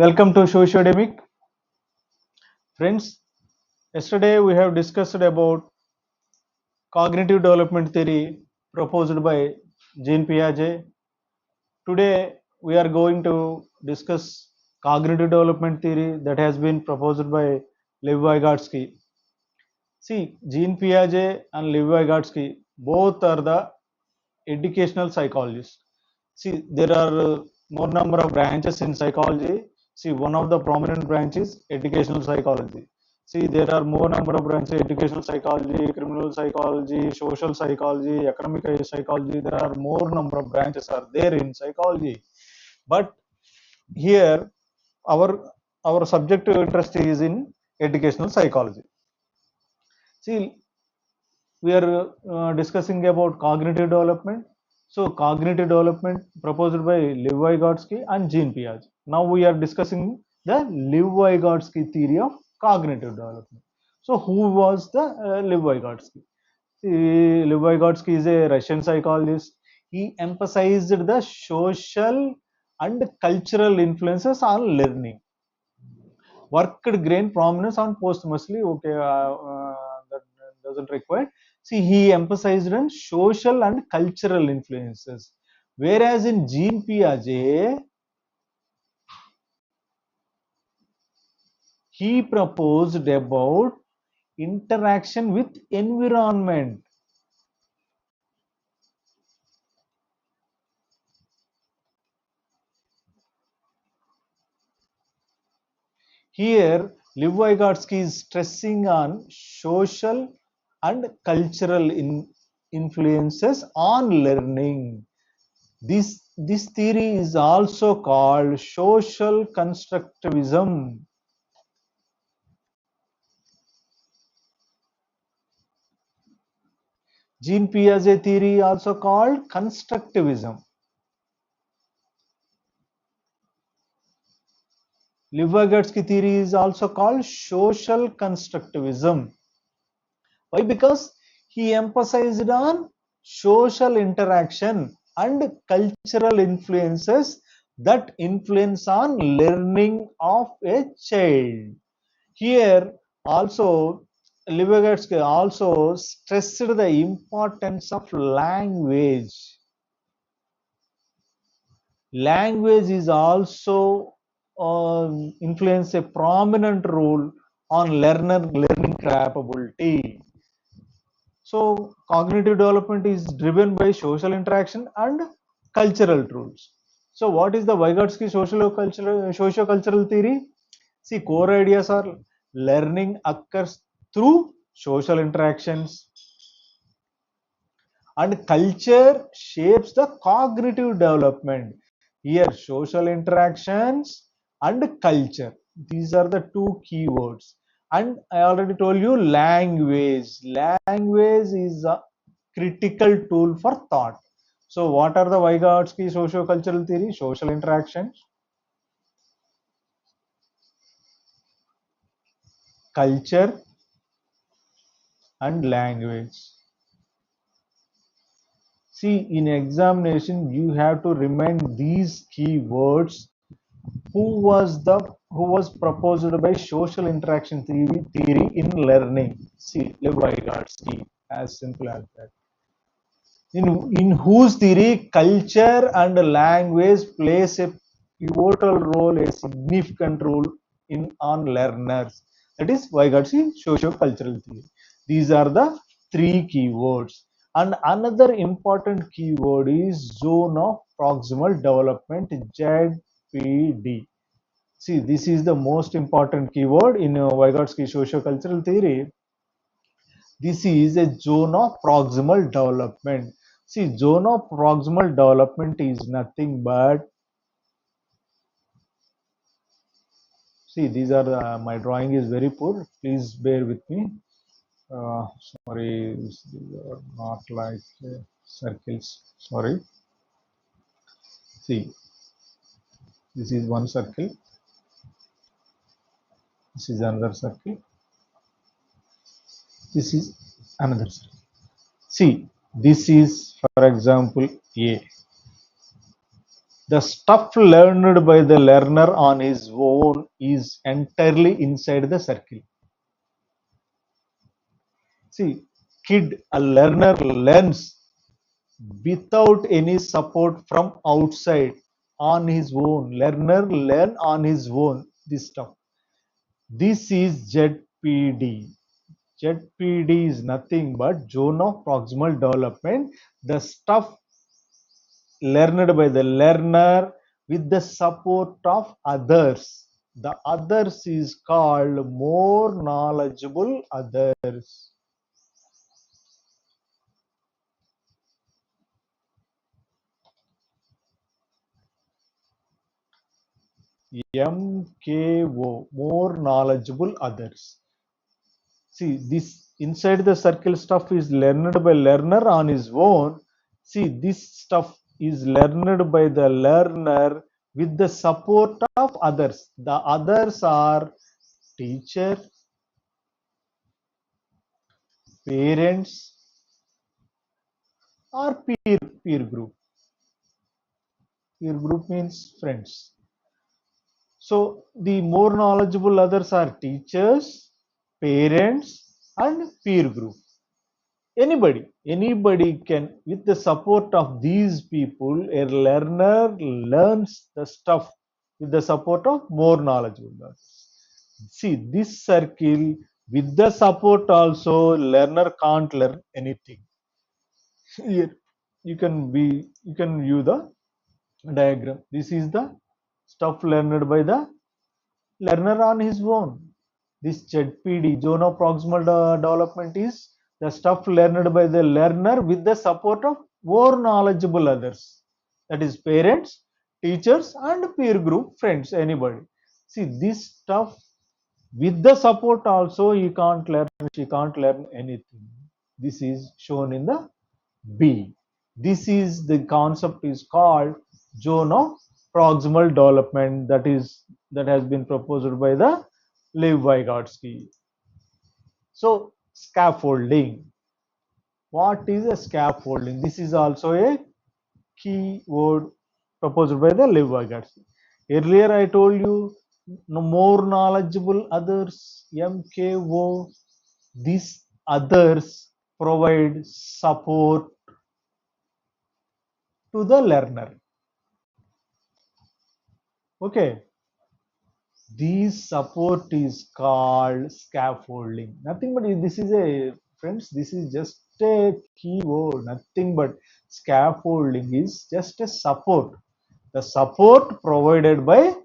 Welcome to Sociodemic. Friends, yesterday we have discussed about cognitive development theory proposed by Jean Piaget. Today we are going to discuss cognitive development theory that has been proposed by Lev Vygotsky. See, Jean Piaget and Lev Vygotsky both are the educational psychologists. See, there are more number of branches in psychology. See, one of the prominent branches, educational psychology. See, there are more number of branches, educational psychology, criminal psychology, social psychology, economic psychology. There are more number of branches are there in psychology. But here, our our subject interest is in educational psychology. See, we are discussing about cognitive development. So cognitive development proposed by Lev Vygotsky and Jean Piaget. Now we are discussing the Lev Vygotsky theory of cognitive development. So who was the Lev Vygotsky? See, Lev Vygotsky is a Russian psychologist. He emphasized the social and cultural influences on learning. Worked gain prominence on posthumously. Okay, that doesn't require. See, he emphasized on social and cultural influences, whereas in Jean Piaget, he proposed about interaction with environment. Here, Lev Vygotsky is stressing on social and cultural influences on learning. This theory is also called social constructivism. Jean Piaget theory also called constructivism. Lev Vygotsky theory is also called social constructivism. Why? Because he emphasized on social interaction and cultural influences that influence on learning of a child. Here also, Lev Vygotsky also stressed the importance of language. Language is also influence a prominent role on learner learning capability. So cognitive development is driven by social interaction and cultural rules. So what is the Vygotsky socio-cultural theory? See, core ideas are learning occurs through social interactions and culture shapes the cognitive development. Here, social interactions and culture. These are the two keywords. And I already told you language. Language is a critical tool for thought. So, what are the Vygotsky socio-cultural theory? Social interactions, culture, and language. See, in examination, you have to remind these keywords. Who was proposed by social interaction theory in learning? See, Lev Vygotsky, as simple as that. In whose theory culture and language plays a pivotal role, a significant role in on learners. That is Vygotsky socio-cultural theory. These are the three keywords. And another important keyword is zone of proximal development, ZPD. See, this is the most important keyword in Vygotsky socio-cultural theory. This is a zone of proximal development. See, zone of proximal development is nothing but, see, these are my drawing is very poor. Please bear with me. Sorry, these are not like circles. Sorry. See, this is one circle. This is another circle. This is another circle. See, this is, for example, A. The stuff learned by the learner on his own is entirely inside the circle. See, a learner learns without any support from outside on his own. Learner learn on his own this stuff. This is ZPD. ZPD is nothing but zone of proximal development. The stuff learned by the learner with the support of others. The others is called more knowledgeable others. MKO, more knowledgeable others. See, this inside the circle stuff is learned by learner on his own. See, this stuff is learned by the learner with the support of others. The others are teacher, parents, or peer group. Peer group means friends. So the more knowledgeable others are teachers, parents, and peer group. Anybody can, with the support of these people, a learner learns the stuff with the support of more knowledgeable others. See, this circle, with the support also, learner can't learn anything. Here, you can view the diagram. This is the stuff learned by the learner on his own. This ZPD, zone of proximal development, is the stuff learned by the learner with the support of more knowledgeable others. That is parents, teachers, and peer group, friends, anybody. See, this stuff with the support also, he can't learn, she can't learn anything. This is shown in the B. This is the concept is called zone of proximal development, that has been proposed by the Lev Vygotsky. So scaffolding. What is a scaffolding? This is also a key word proposed by the Lev Vygotsky. Earlier I told you, no more knowledgeable others, MKO. These others provide support to the learner. Okay, this support is called scaffolding. Nothing but this is a, friends, this is just a keyword. Nothing but scaffolding is just a support. The support provided by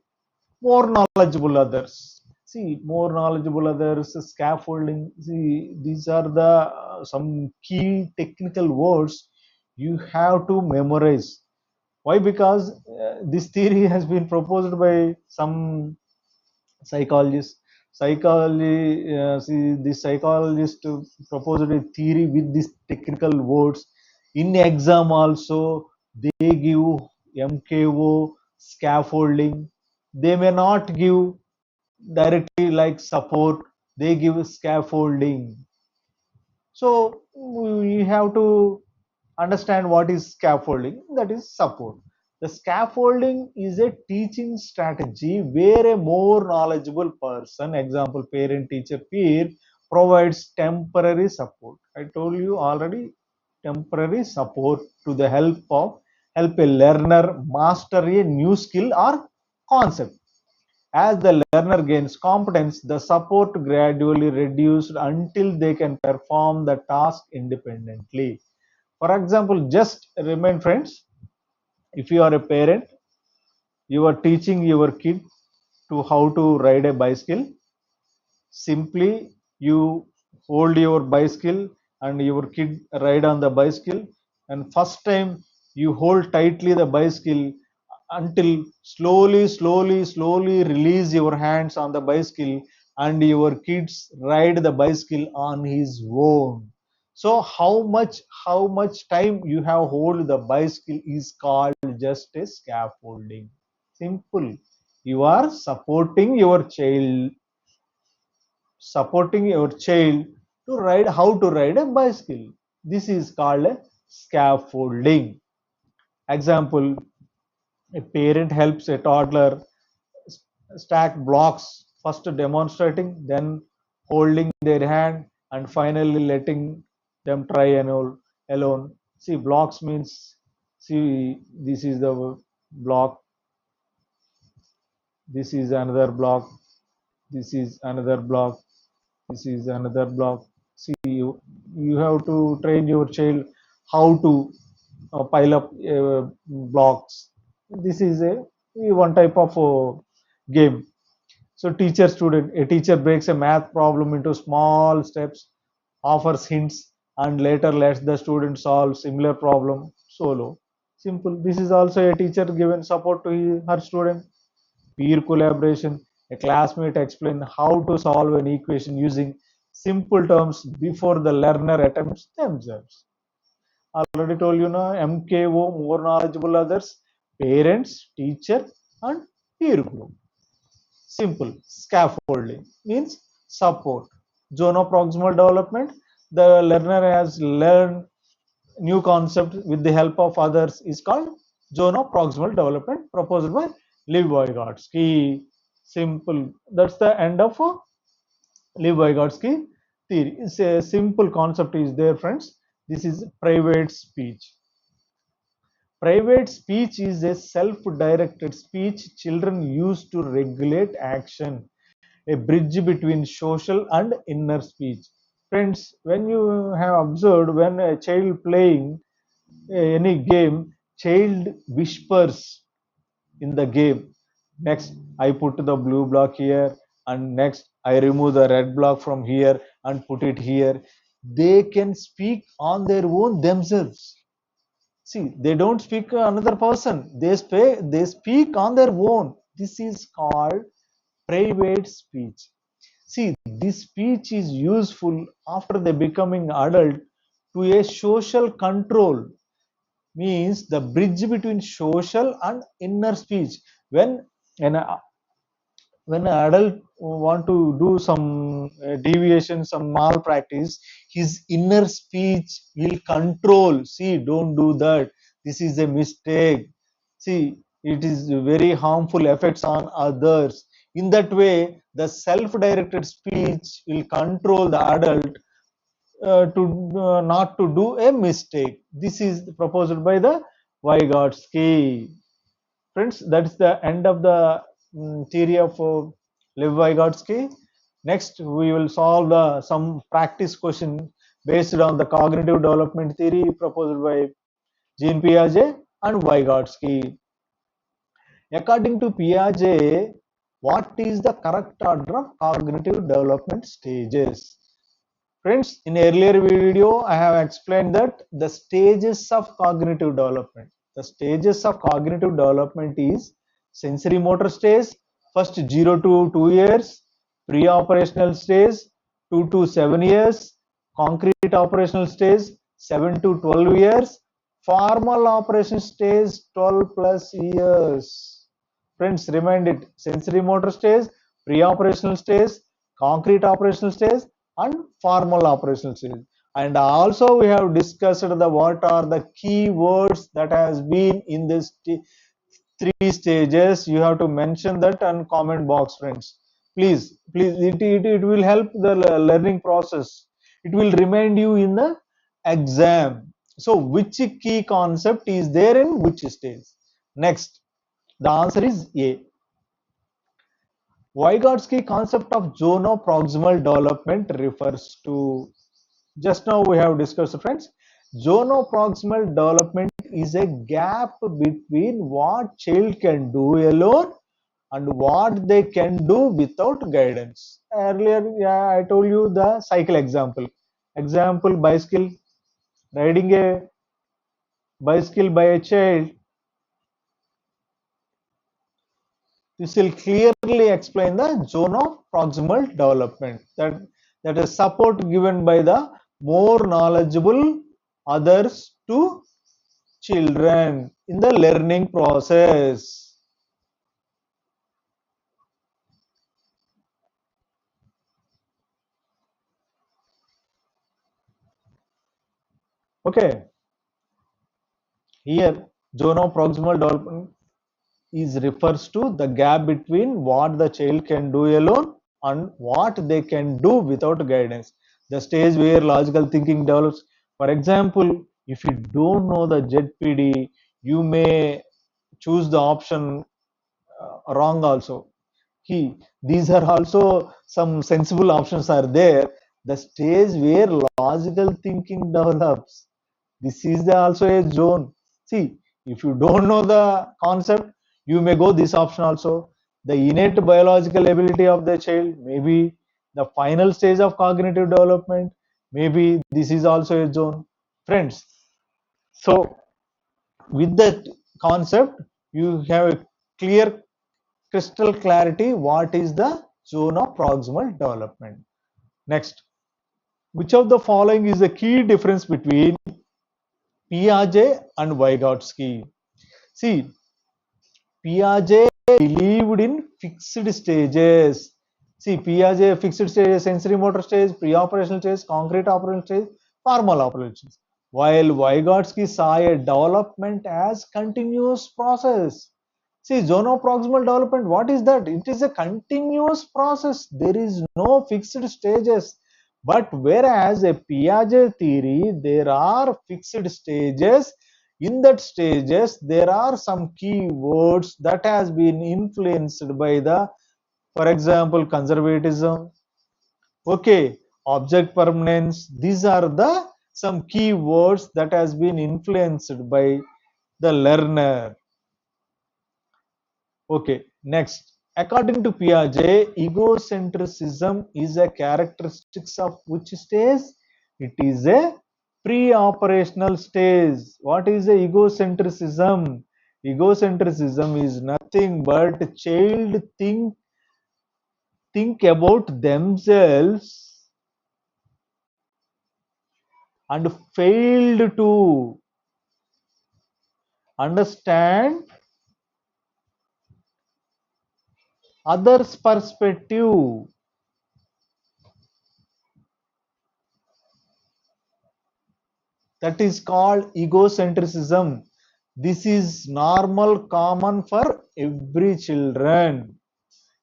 more knowledgeable others. See, more knowledgeable others, scaffolding. See, these are the some key technical words you have to memorize. Why? Because this theory has been proposed by some psychologists. See, the psychologist proposed a theory with these technical words. In exam also, they give MKO, scaffolding. They may not give directly like support. They give scaffolding. So we have to understand what is scaffolding, that is support. The scaffolding is a teaching strategy where a more knowledgeable person, example parent, teacher, peer, provides temporary support. I told you already, temporary support to the help a learner master a new skill or concept. As the learner gains competence, the support gradually reduced until they can perform the task independently. For example, just remind friends, if you are a parent, you are teaching your kid to how to ride a bicycle. Simply you hold your bicycle and your kid ride on the bicycle, and first time you hold tightly the bicycle until slowly release your hands on the bicycle, and your kids ride the bicycle on his own. So how much time you have hold the bicycle is called just a scaffolding. Simple. You are supporting your child to ride how to ride a bicycle. This is called a scaffolding. Example, A parent helps a toddler stack blocks, first demonstrating, then holding their hand, and finally letting them try alone. See, blocks means, see, this is the block, this is another block, this is another block, this is another block. See, you have to train your child how to pile up blocks. This is a one type of game. So teacher student, a teacher breaks a math problem into small steps, offers hints, and later lets the student solve similar problem solo. Simple. This is also a teacher given support to her student. Peer collaboration, a classmate explain how to solve an equation using simple terms before the learner attempts themselves. Already told you now, MKO, more knowledgeable others, parents, teacher, and peer group. Simple. Scaffolding means support. Zone of proximal development, the learner has learned new concept with the help of others is called zone of proximal development proposed by Liv-Vygotsky. Simple. That's the end of Liv-Vygotsky theory. It's a simple concept is there, friends. This is private speech. Private speech is a self-directed speech children use to regulate action, a bridge between social and inner speech. Friends, when you have observed when a child playing any game, child whispers in the game. Next, I put the blue block here, and next I remove the red block from here and put it here. They can speak on their own themselves. See, they don't speak another person. They speak on their own. This is called private speech. See, this speech is useful after they becoming adult to a social control, means the bridge between social and inner speech. When an when an adult want to do some deviation, some malpractice, his inner speech will control. See, don't do that. This is a mistake. See, it is very harmful effects on others. In that way, the self-directed speech will control the adult to not to do a mistake. This is proposed by the Vygotsky. Friends, that's the end of the theory of Lev Vygotsky. Next, we will solve some practice question based on the cognitive development theory proposed by Jean Piaget and Vygotsky. According to Piaget, what is the correct order of cognitive development stages? Friends, in earlier video, I have explained that the stages of cognitive development. The stages of cognitive development is sensory motor stage, first 0 to 2 years, pre-operational stage 2 to 7 years, concrete operational stage 7 to 12 years, formal operation stage 12 plus years. Friends, remind it, sensory motor stage, pre-operational stage, concrete operational stage, and formal operational stage. And also we have discussed the what are the key words that has been in this three stages. You have to mention that and comment box, friends. Please, it will help the learning process. It will remind you in the exam. So which key concept is there in which stage? Next, the answer is A. Vygotsky concept of zoonoproximal development refers to, just now we have discussed, friends, zoonoproximal development is a gap between what child can do alone and what they can do without guidance. Earlier, yeah, I told you the cycle example. Example, bicycle, riding a bicycle by a child. This will clearly explain the zone of proximal development, that is support given by the more knowledgeable others to children in the learning process. Okay, here zone of proximal development. is refers to the gap between what the child can do alone and what they can do without guidance. The stage where logical thinking develops. For example, if you don't know the ZPD, you may choose the option wrong also. These are also some sensible options are there. The stage where logical thinking develops. This is also a zone. See, if you don't know the concept, you may go this option also. The innate biological ability of the child, maybe the final stage of cognitive development, maybe this is also a zone. Friends, so with that concept, you have a clear crystal clarity what is the zone of proximal development. Next, which of the following is the key difference between Piaget and Vygotsky? See, Piaget believed in fixed stages. See, Piaget fixed stages, sensory motor stage, pre-operational stage, concrete operational stage, formal operational stage. While Vygotsky saw a development as continuous process. See, zonoproximal development, what is that? It is a continuous process. There is no fixed stages. But whereas a Piaget theory, there are fixed stages. In that stages, there are some key words that has been influenced by the, for example, conservatism, okay, object permanence. These are the some key words that has been influenced by the learner. Okay, next. According to Piaget, egocentrism is a characteristic of which stage? It is a pre-operational stage. What is the egocentrism? Egocentrism is nothing but child think about themselves and failed to understand others' perspective. That is called egocentrism. This is normal, common for every children.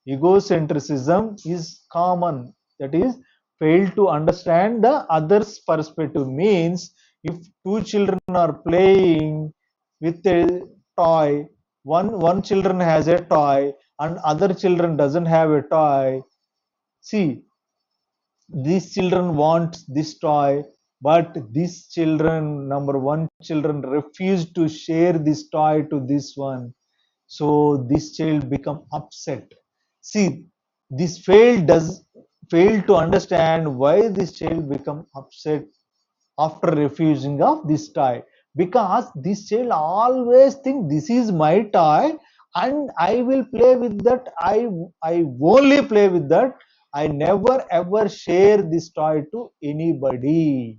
Egocentrism is common. That is, fail to understand the other's perspective means if two children are playing with a toy, one children has a toy and other children doesn't have a toy. See, these children want this toy, but these children, number one children refuse to share this toy to this one, so this child become upset. See, this fail to understand why this child become upset after refusing of this toy, because this child always think this is my toy and I will play with that. I only play with that. I never ever share this toy to anybody.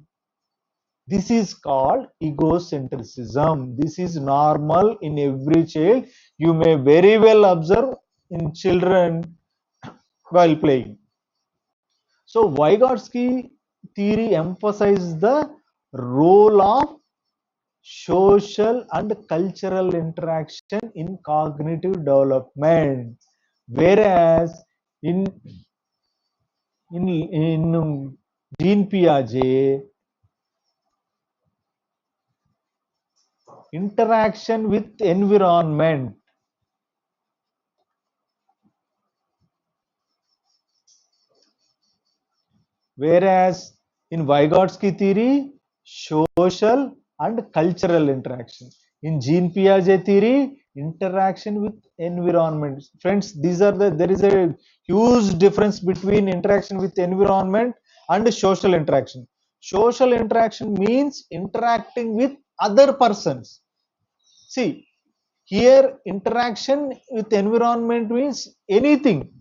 This is called egocentrism. This is normal in every child. You may very well observe in children while playing. So Vygotsky theory emphasizes the role of social and cultural interaction in cognitive development, whereas in Jean Piaget, interaction with environment, whereas in Vygotsky theory, social and cultural interaction. In Jean Piaget theory, interaction with environment. Friends, there is a huge difference between interaction with environment and social interaction. Social interaction means interacting with other persons. See, here interaction with environment means anything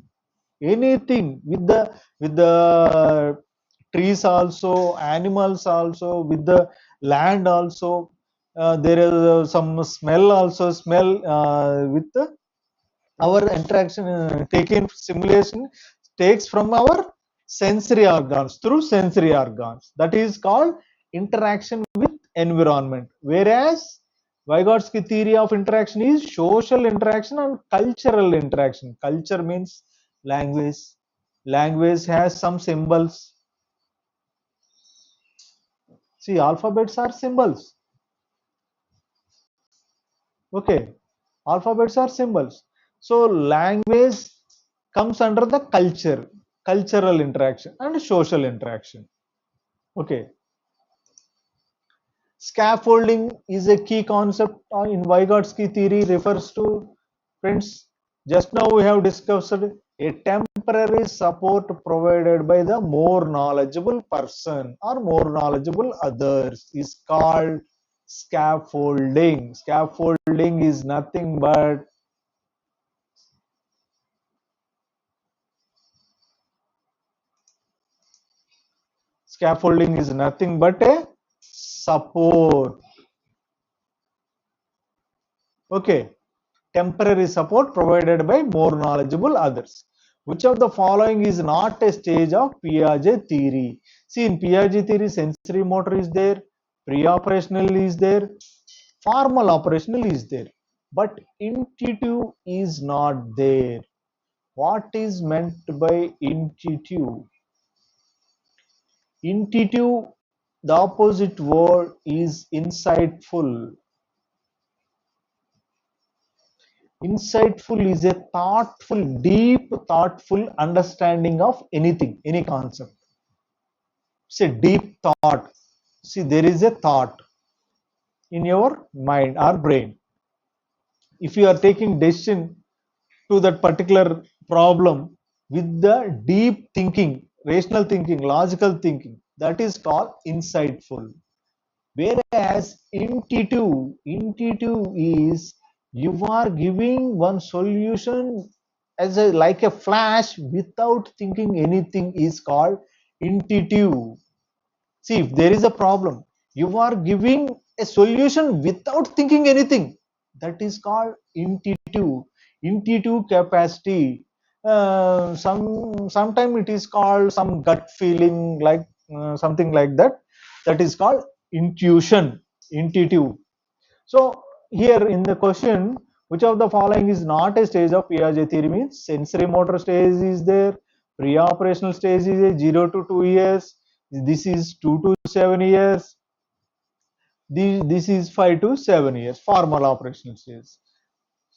with the trees also, animals also, with the land also. There is some smell also, smell with our interaction, taken simulation takes from our sensory organs, through sensory organs. That is called interaction with environment. Whereas Vygotsky theory of interaction is social interaction and cultural interaction. Culture means language. Language has some symbols. See, alphabets are symbols. Okay, alphabets are symbols. So language comes under the culture, cultural interaction and social interaction. Okay, scaffolding is a key concept in Vygotsky theory, refers to, friends, just now we have discussed a temporary support provided by the more knowledgeable person or more knowledgeable others is called scaffolding. Scaffolding is nothing but a support. Okay, temporary support provided by more knowledgeable others. Which of the following is not a stage of Piaget theory? See, in Piaget theory, sensory motor is there, pre-operational is there, formal operational is there, but intuitive is not there. What is meant by intuitive? Intuitive, the opposite word is insightful. Insightful is a thoughtful, deep, thoughtful understanding of anything, any concept. It's a deep thought. See, there is a thought in your mind or brain. If you are taking decision to that particular problem with the deep thinking, rational thinking, logical thinking, that is called insightful. Whereas intuitive is you are giving one solution as a like a flash without thinking anything is called intuitive. See, if there is a problem, you are giving a solution without thinking anything. That is called intuitive. Intuitive capacity. Sometime it is called some gut feeling, like something like that. That is called intuition. Intuitive. So here in the question, which of the following is not a stage of Piaget theory? Means sensory motor stage is there, pre-operational stage is a 0 to 2 years, this is 2 to 7 years, this is 5 to 7 years, formal operational stage.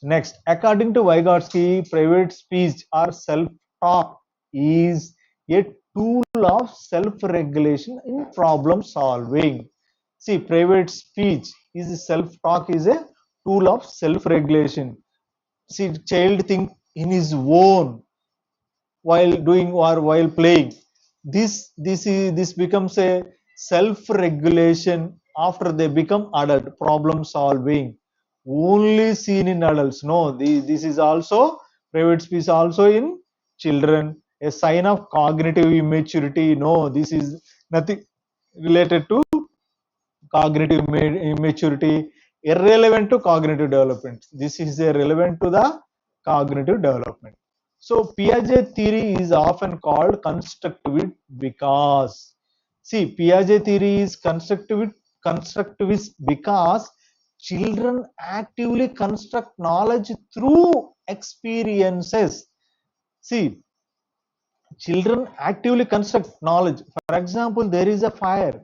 Next, according to Vygotsky, private speech or self-talk is a tool of self-regulation in problem solving. See, private speech is self-talk is a tool of self-regulation. See, child think in his own while doing or while playing. This becomes a self-regulation after they become adult. Problem solving only seen in adults. No, this is also private speech also in children. A sign of cognitive immaturity. No, this is nothing related to cognitive immaturity, irrelevant to cognitive development. This is relevant to the cognitive development. So Piaget theory is often called constructivist because, see, Piaget theory is constructivist because children actively construct knowledge through experiences. See, children actively construct knowledge. For example, there is a fire.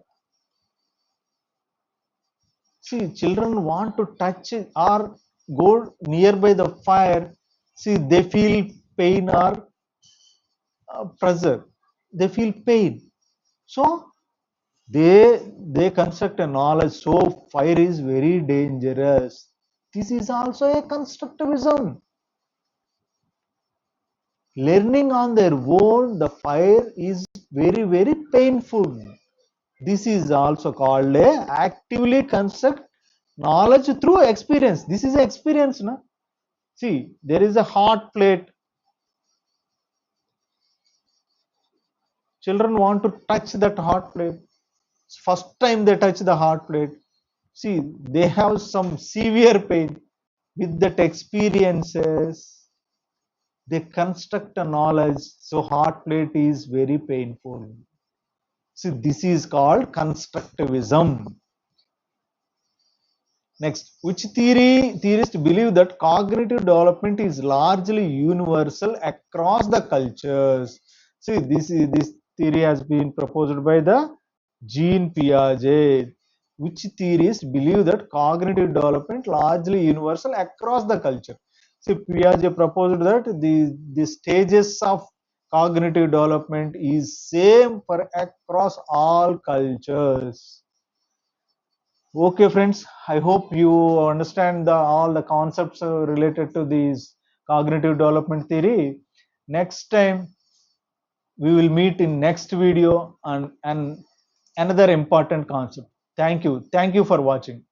See, children want to touch or go nearby the fire. See, they feel pain or pressure. They feel pain. So they construct a knowledge. So fire is very dangerous. This is also a constructivism. Learning on their own, the fire is very, very painful. This is also called a actively construct knowledge through experience. This is experience, no? See, there is a hot plate. Children want to touch that hot plate. First time they touch the hot plate. See, they have some severe pain. With that experiences, they construct a knowledge. So hot plate is very painful. See, this is called constructivism. Next, which theorists believe that cognitive development is largely universal across the cultures. See, this theory has been proposed by the Jean Piaget. Which theorists believe that cognitive development largely universal across the culture. See, Piaget proposed that the stages of cognitive development is same for across all cultures. Okay, friends, I hope you understand all the concepts related to these cognitive development theory. Next time, we will meet in next video on another important concept. Thank you. Thank you for watching.